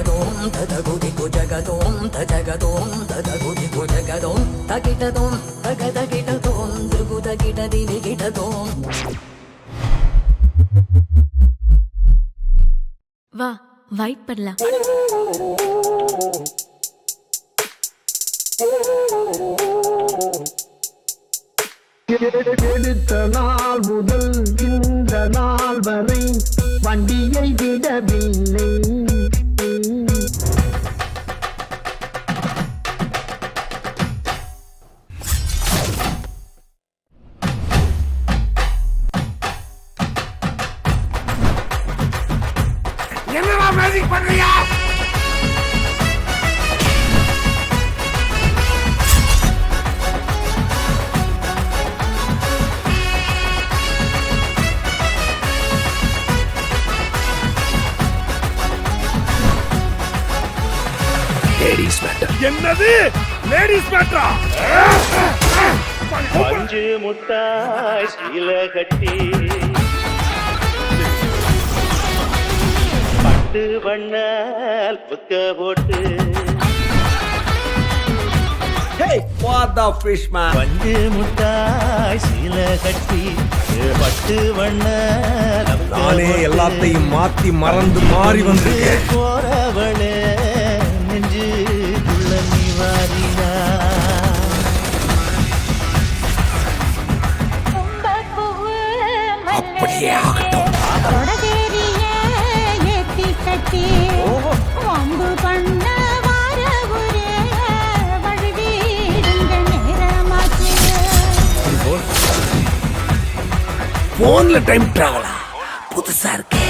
ஜகதோம் ததகுதிகு ஜகதோம் தஜகதோம் ததகுதிகு ஜகதோம் தகிடதோம் தகதகிடதோம் திருகுதகிடதிகிடதோம். வா வைப் பண்ணலாம். எடுத்த நாள் முதல் இந்த நாள் வரை வண்டியை விடவில்லை. என்னடா மேஜிக் பண்றியா? என்னது லேடிஸ் மேட்டரா? பஞ்சு முட்டாய் சீல கட்டி பட்டு வண்ணால் புக்க போட்டு பஞ்சு முட்டாய் சீல கட்டி பட்டு வண்ணால் நானே எல்லாத்தையும் மாத்தி மறந்து மாறி வந்து போறவளே நெஞ்சுக்குள்ள நீ வாரினா அப்படியே ஆகட்டும். போன்ல டைம் டிராவலா புதுசா இருக்கே.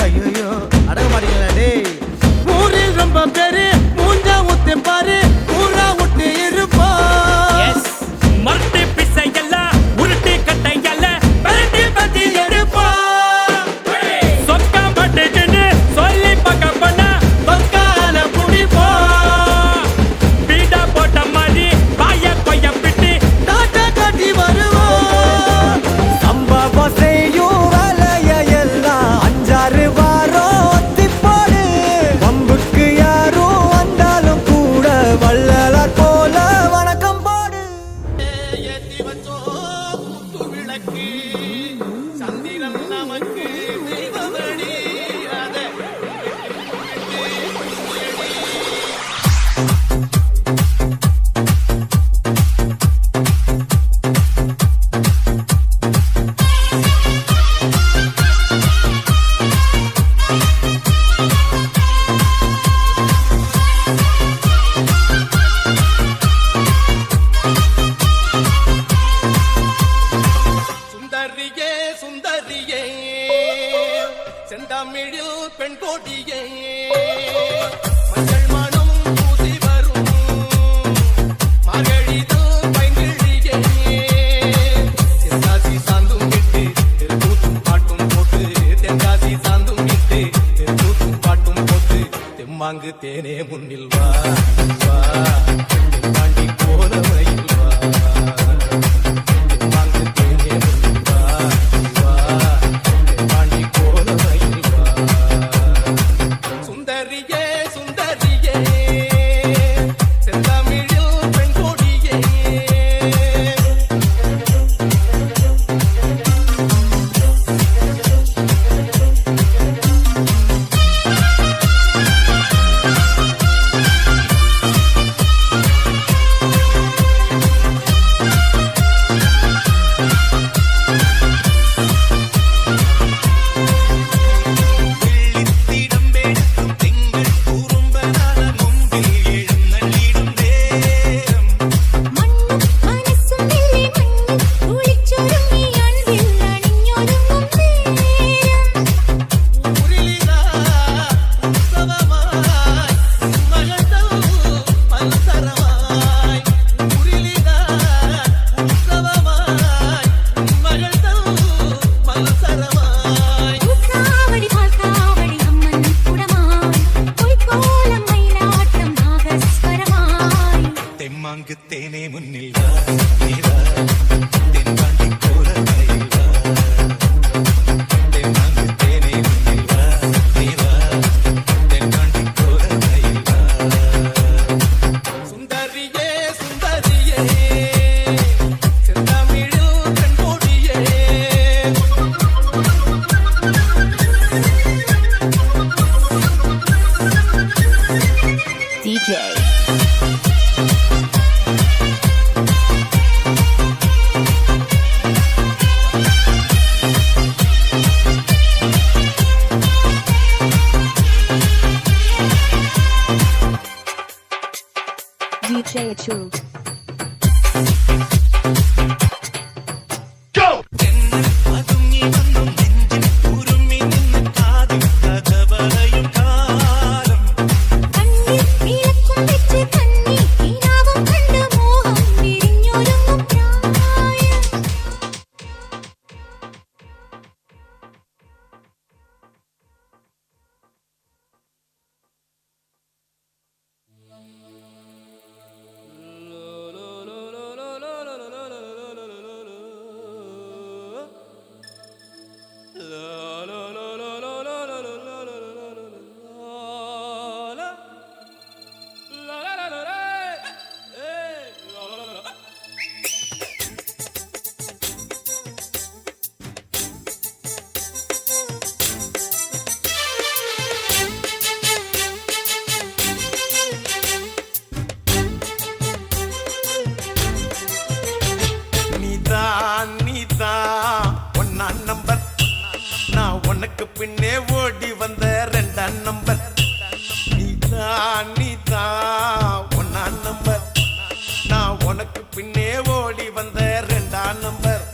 ஐயோ அடங்க மாட்டீங்களா டேய்? ஊரில் ரொம்ப பேரு மூஞ்சா ஊத்து பாரு ஊரா விட்டு இருப்பா. மல்டி பிசை எல்லாம் உருட்டி கட்டை எல்லாம் பரட்டி பத்தி எடுப்பா. சொக்கா பட்டுன்னு சொல்லி பக்க பண்ணா சொக்கால புடிப்பா. பீடா போட்ட மாதிரி பாய கொய்ய பிட்டு டாட்டா காட்டி வருவோம். சம்பவம் செய்யும் வேலைய எல்லாம் 5-6 வாரம் ஒத்திப்பாடு. வம்புக்கு யாரும் வந்தாலும் கூட வள்ளலார் போல வணக்கம் பாடு. ஏத்தி வச்சோம் குத்து விளக்கு சந்திரன் நமக்கு தெய்வமணி. அதை சுந்தரியே சுந்தரியே செந்தமிழில் பெண் கோட்டியே மஞ்சள் மனம் பூசி வரும் மார்கழிதல் பைங்கிழியே தென்காசி சாந்தும் விட்டு கூத்தும் பாட்டும் போட்டு தென்காசி சாந்தும் விட்டு கூத்தும் பாட்டும் போட்டு தெம்மாங்கு தேனே முன்னில் வா வா தாண்டி போல மயில் வா. சுந்தரியே சுந்தரியே செந்தமிழில் பெண் கொடியே. தெம்மாங்கு தேனே முன்னில் வா நீ வா தென்பாண்டி கோலமயில் வா தெம்மாங்கு தேனே முன்னில் வா நீ வா தென்பாண்டி கோலமயில் வா சுந்தரியே சுந்தரியே செந்தமிழில் கண்கொடியே DJ. DJ Achul. உனக்கு பின்னே ஓடி வந்த ரெண்டாம் நம்பர் நீதான் ஒன்னாம் நம்பர் நான் உனக்கு பின்னே ஓடி வந்த ரெண்டாம் நம்பர்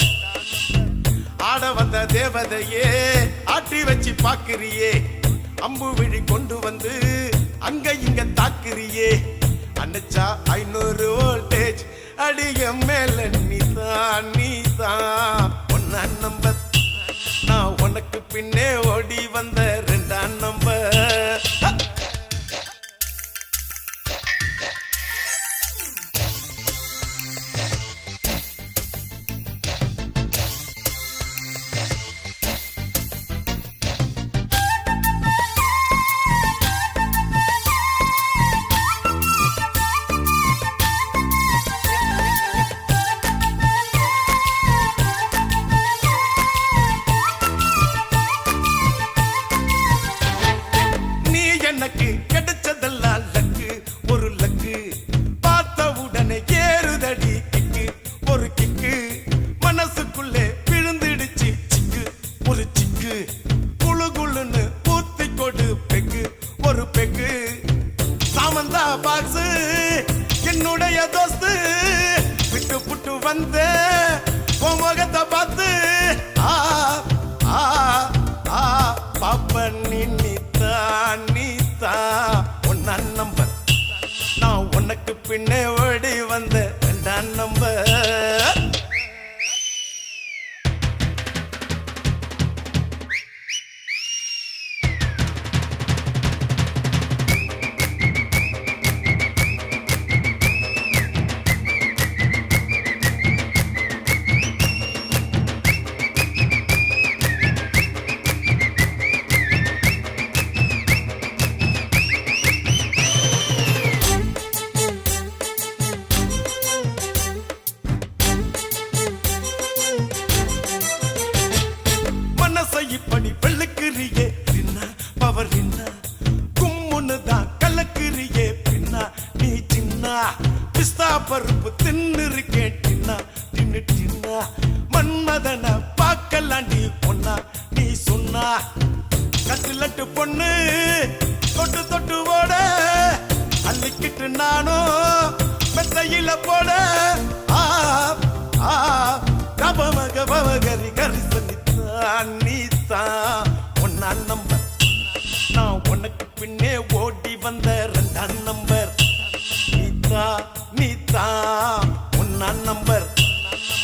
ஆட வந்த தேவதையே ஆட்டி வச்சு பாக்குறியே அம்பு விழி கொண்டு வந்து அங்க இங்க தாக்குறியே அண்ணச்சா 500 வோல்டேஜ் அடிய மேல நீதான் ஒன்னாம் நம்பர் நான் உனக்கு பின்னே ஓடி வந்த ரெண்டாம் நம்பர் எனக்கு கிடைச்சதெல்லாம் லக்கு ஒரு லக்கு பார்த்த உடனே ஏறுதடி கிக்கு ஒரு கிக்கு மனசுக்குள்ளே விழுந்துடுச்சு சிக்கு ஒரு சிக்கு குழு குழுன்னு ஊத்தி கொடு பெக்கு ஒரு பெக்கு சாமந்தா பாக்ஸ் என்னுடைய தோஸ்து விட்டு புட்டு வந்த முகத்தை பார்த்து பாப்ப ஒன்னாம் நம்பர் நான் உனக்கு பின்னே ஓடி வந்த ரெண்டாம் நம்பர் இப்படி வெள்ளுக்கிறியே பின்னா பவர் என்ன கும்முன்னுதான் கலக்கிறியே பின்னா நீ சின்ன பிஸ்தா பருப்பு தின்னு இருக்கேன் டின்னா தின்னு டின்னா மன்மதன பார்க்கலாண்டி பொண்ணா நீ சொன்னா கட்டிலட்டு பொண்ணு தொட்டு தொட்டு ஓட அள்ளிக்கிட்டு நானும் மெத்தையில போட கபமகரி கரி நீதான் ஒன்னாம் நம்பர் நான் உனக்கு பின்னே ஓடி வந்த ரெண்டாம் நம்பர் நீதான் ஒன்னாம் நம்பர்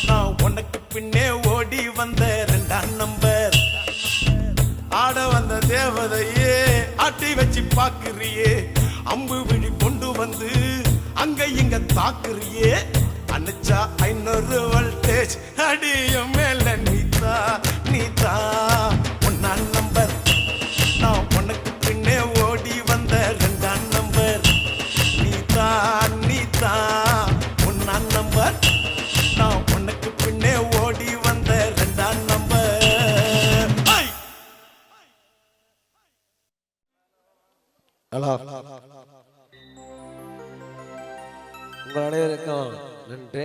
நான் உனக்கு பின்னே ஓடி வந்த ரெண்டாம் நம்பர் ஆட வந்த தேவதையே ஆட்டி வச்சு பாக்குறியே அம்பு விழி கொண்டு வந்து அங்க இங்க தாக்குறியே அனுச்சா 500 வோல்டேஜ் அடியும் மேல நீதா நீதா ஒன்னாம் நம்பர் நான் உனக்கு பின்னே ஓடி வந்த 2ஆம் நம்பர் நீதா நீதா ஒன்னாம் நம்பர் நான் உனக்கு பின்னே ஓடி வந்த 2ஆம் நம்பர் ஹலோ உங்கள் அனைவருக்கும் நன்றி.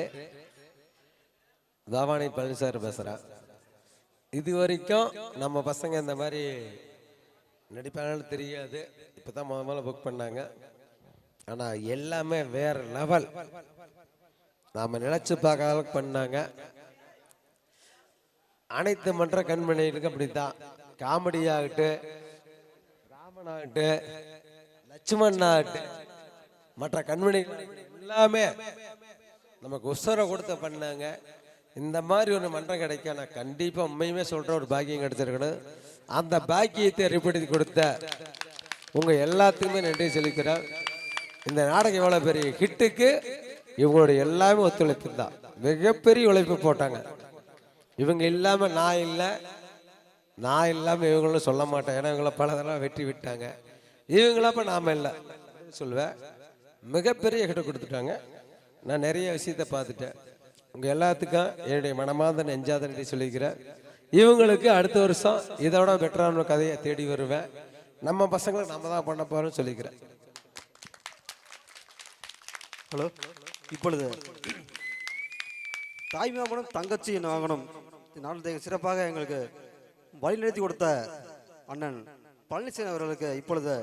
தாவாணி பழனிசாமி பேசுகிறேன். இது வரைக்கும் நம்ம பசங்க இந்த மாதிரி நடிப்பாங்கன்னு தெரியாது. இப்போ தான் முதல்ல புக் பண்ணாங்க. ஆனால் எல்லாமே வேற லெவல். நாம் நினச்சி பார்க்க அளவுக்கு பண்ணாங்க. அனைத்து மன்ற கண்மணிகளுக்கு அப்படி தான். காமெடியாகட்டு, ராமனாகட்டு, லட்சுமண் ஆகட்டு, மற்ற கண்மணிகள் எல்லாமே நமக்கு உசரை கொடுத்து பண்ணாங்க. இந்த மாதிரி ஒரு மன்றம் கிடைக்க நான் கண்டிப்பாக உண்மையுமே சொல்கிற ஒரு பாக்கியம் கிடைச்சிருக்கணும். அந்த பாக்கியத்தை ஏற்படுத்தி கொடுத்த உங்கள் எல்லாத்துக்குமே நன்றி சொல்லிக்கிறேன். இந்த நாடகம் எவ்வளோ பெரிய ஹிட்டுக்கு இவங்களுடைய எல்லாமே ஒத்துழைப்பு தான். மிகப்பெரிய உழைப்பு போட்டாங்க. இவங்க இல்லாமல் நான் இல்லாமல் இவங்களும் சொல்ல மாட்டேன். ஏன்னா இவங்கள பல தடவை வெற்றி விட்டாங்க. இவங்களா இப்போ நாம் இல்லை சொல்லுவேன். மிகப்பெரிய ஹிட்டை கொடுத்துட்டாங்க. நான் நிறைய விஷயத்தை பார்த்துட்டேன். உங்கள் எல்லாத்துக்கும் என்னுடைய மனமார்ந்த நெஞ்சாத நன்றி சொல்லிக்கிறேன். இவங்களுக்கு அடுத்த வருஷம் இதோட பெட்டரான கதையை தேடி வருவேன். நம்ம பசங்களுக்கு நம்ம தான் பண்ண போகிறோம்னு சொல்லிக்கிறேன். ஹலோ, இப்பொழுது தாய்மாமனும் தங்கச்சி வாங்கணும் நாள் சிறப்பாக எங்களுக்கு வழிநடத்தி கொடுத்த அண்ணன் பழனிசாமி அவர்களுக்கு இப்பொழுது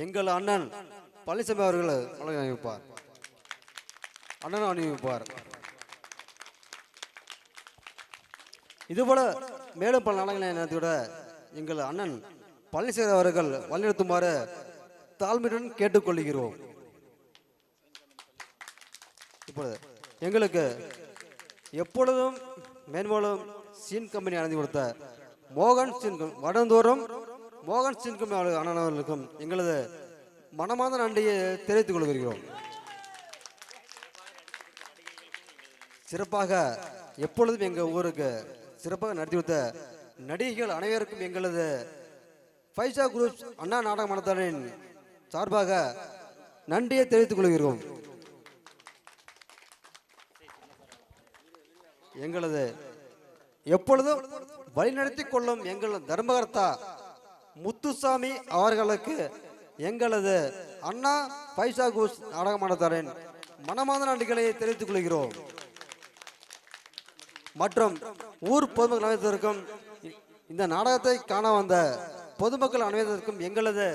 எங்கள் அண்ணன் பழனிசாமி அவர்கள் அணிவிப்பார். அண்ணன் அணிவிப்பார். இதுபோல மேலும் பல நாடகங்களை நடத்திவிட எங்கள் அண்ணன் பழனிசாமி அவர்கள் வழிநடத்துமாறு தாழ்மையுடன் கேட்டுக்கொள்கிறோம். இப்பொழுது எங்களுக்கு எப்பொழுதும் மேன்மேலும் சீன் கம்பெனி அணைந்து கொடுத்த மோகன் சீன் வடந்தோறும் மோகன் சீன் கம்பெனி அண்ணனவர்களுக்கும் எங்களது மனமார்ந்த நன்றியை தெரிவித்துக் கொள்கிறோம். சிறப்பாக எப்பொழுதும் எங்கள் ஊருக்கு சிறப்பாக நடத்தி கொடுத்த நடிகைகள் அனைவருக்கும் எங்களது ஃபைசா குரூப் அண்ணா நாடக மன்றத்தின் சார்பாக நன்றியை தெரிவித்துக் கொள்கிறோம். எங்களது எப்பொழுதும் வழிநடத்தி கொள்ளும் எங்கள் தர்மகர்த்தா முத்துசாமி அவர்களுக்கு எங்களது அண்ணா பைசா கூஸ் நாடக மன்றத்தின் மனமார்ந்த நன்றிகளை தெரிவித்துக் கொள்கிறோம். மற்றும் ஊர் பொதுமக்கள் அனைவருக்கும் இந்த நாடகத்தை காண வந்த பொதுமக்கள் அனைவருக்கும் எங்களது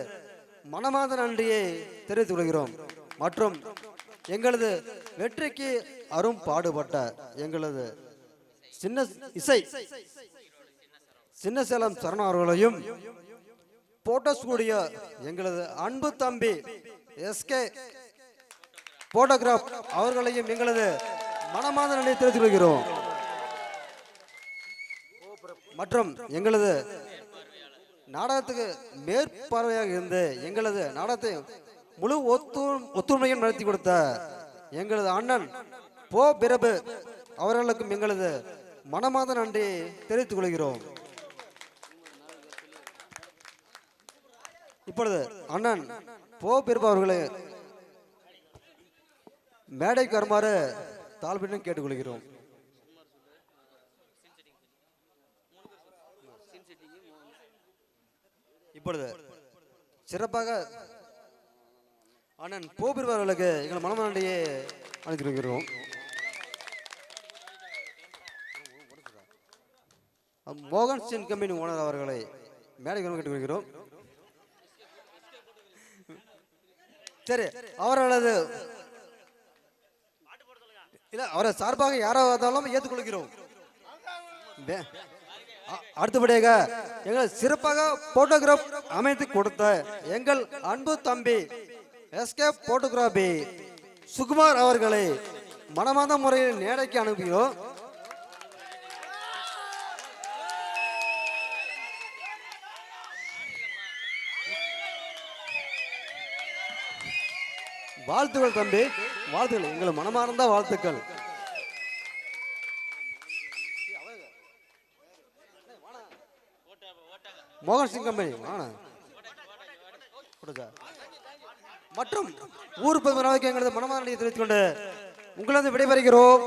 மனமார்ந்த நன்றியை தெரிவித்துக் கொள்கிறோம். மற்றும் எங்களது வெற்றிக்கு அரும் பாடுபட்ட எங்களது சின்ன சேலம் சரண் அவர்களையும் போட்டோஸ் கூடிய எங்களது அன்பு தம்பி எஸ்கே போட்டோகிராஃப் அவர்களையும் எங்களது மனமார்ந்த நன்றியை தெரிவித்துக் கொள்கிறோம். மற்றும் எங்களது நாடகத்துக்கு மேற்பார்வையாக இருந்து எங்களது நாடகத்தை முழு ஒத்துழைமையும் நடத்தி கொடுத்த எங்களது அண்ணன் போ பிரபு அவர்களுக்கும் எங்களது மனமார்ந்த நன்றியை தெரிவித்துக் கொள்கிறோம். இப்பொழுது அண்ணன் போ பிரபு அவர்களை மேடைக்கு வருமாறு தாழ்மையுடன் கேட்டுக்கொள்கிறோம். இப்பொழுது சிறப்பாக அண்ணன் போ பிரபு அவர்களுக்கு எங்கள் மனமார்ந்த நன்றியை அளித்திருக்கிறோம். மோகன் சீன் கம்பெனி ஓனர் அவர்களை மேடைக்கு கேட்டுக்கொள்கிறோம். சரி, அவர்களது இல்ல அவரை சார்பாக யாராவது ஏற்றுக்கொள்கிறோம். அடுத்தபடியாக எங்கள் சிறப்பாக போட்டோகிராஃப் அமைத்து கொடுத்த எங்கள் அன்பு தம்பி எஸ்கே போட்டோகிராபி சுகுமார் அவர்களை மனமார்ந்த முறையில் மேடைக்கு அனுப்புகிறோம். வாழ்த்துக்கள் தம்பி, வாழ்த்துக்கள், எங்கள் மனமார்ந்த வாழ்த்துக்கள். மோகன் சிங் கம்பெனி மற்றும் ஊர் பொதுமராவுக்கு எங்களது மனமார்ந்த தெரிவித்துக் கொண்டு உங்களது விடைபெறுகிறோம்.